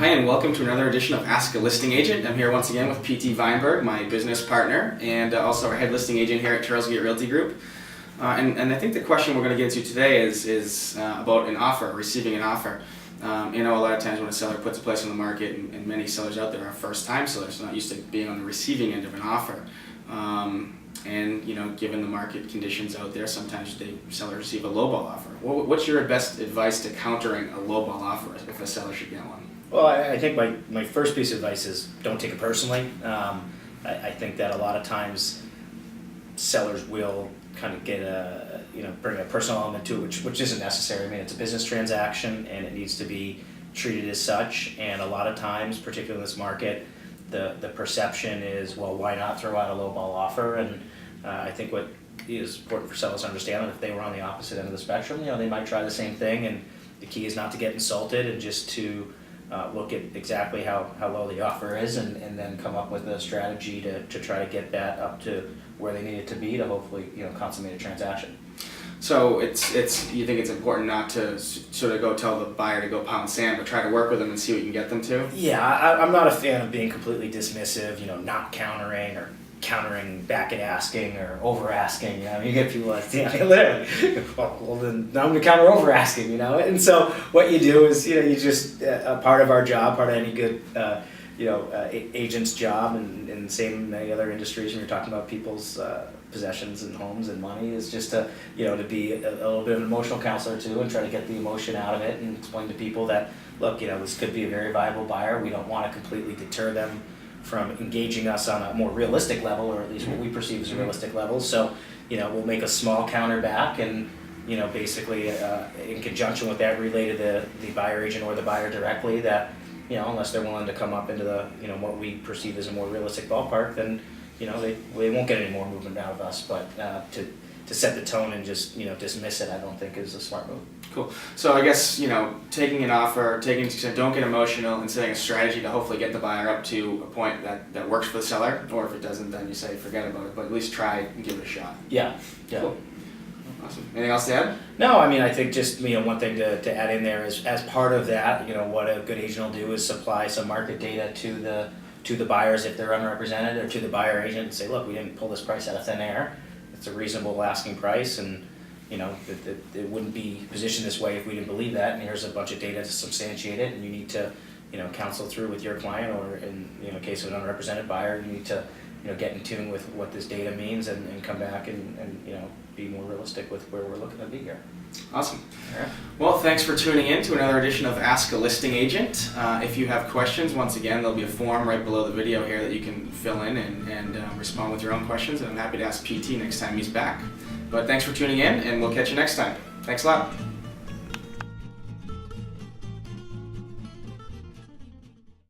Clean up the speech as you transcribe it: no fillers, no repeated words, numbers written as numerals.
Hi, and welcome to another edition of Ask a Listing Agent. I'm here once again with PT Vineburgh, my business partner, and also our head listing agent here at Charlesgate Realty Group. And I think the question we're going to get into today is about an offer, receiving an offer. A lot of times when a seller puts a place on the market, and many sellers out there are first-time sellers, not used to being on the receiving end of an offer. Given the market conditions out there, sometimes sellers receive a lowball offer. What's your best advice to countering a lowball offer if a seller should get one? Well, I think my first piece of advice is don't take it personally. I think that a lot of times sellers will kind of bring a personal element to it, which isn't necessary. I mean, it's a business transaction and it needs to be treated as such. And a lot of times, particularly in this market, the perception is, well, why not throw out a lowball offer? And I think what is important for sellers to understand, if they were on the opposite end of the spectrum, they might try the same thing. And the key is not to get insulted and just to look at exactly how low the offer is and then come up with a strategy to try to get that up to where they need it to be to hopefully consummate a transaction. So you think it's important not to sort of go tell the buyer to go pound sand, but try to work with them and see what you can get them to? Yeah, I'm not a fan of being completely dismissive, not countering or countering back at asking or over asking. You get people like, literally, well then I'm going to counter over asking, And so what you do is, you just a part of our job, part of any good agent's job, and same in many other industries when you're talking about people's possessions and homes and money, is just to to be a little bit of an emotional counselor too, and try to get the emotion out of it and explain to people that, look, this could be a very viable buyer. We don't want to completely deter them from engaging us on a more realistic level, or at least what we perceive as a realistic level. So we'll make a small counter back, and basically in conjunction with that, relay to the buyer agent or the buyer directly that unless they're willing to come up into the what we perceive as a more realistic ballpark, then they won't get any more movement out of us. But to set the tone and just dismiss it, I don't think is a smart move. Cool. So I guess taking an offer, don't get emotional, and setting a strategy to hopefully get the buyer up to a point that works for the seller. Or if it doesn't, then you say forget about it. But at least try and give it a shot. Yeah. Cool. Awesome. Anything else to add? No, I think just one thing to add in there is, as part of that, what a good agent will do is supply some market data to the buyers if they're unrepresented, or to the buyer agent, and say, look, we didn't pull this price out of thin air. It's a reasonable asking price, and it wouldn't be positioned this way if we didn't believe that. And here's a bunch of data to substantiate it, and you need to counsel through with your client, or in case of an unrepresented buyer, you need to get in tune with what this data means and come back and be more realistic with where we're looking to be here. Awesome. All right. Well, thanks for tuning in to another edition of Ask a Listing Agent. If you have questions, once again, there'll be a form right below the video here that you can fill in and respond with your own questions, and I'm happy to ask PT next time he's back. But thanks for tuning in, and we'll catch you next time. Thanks a lot.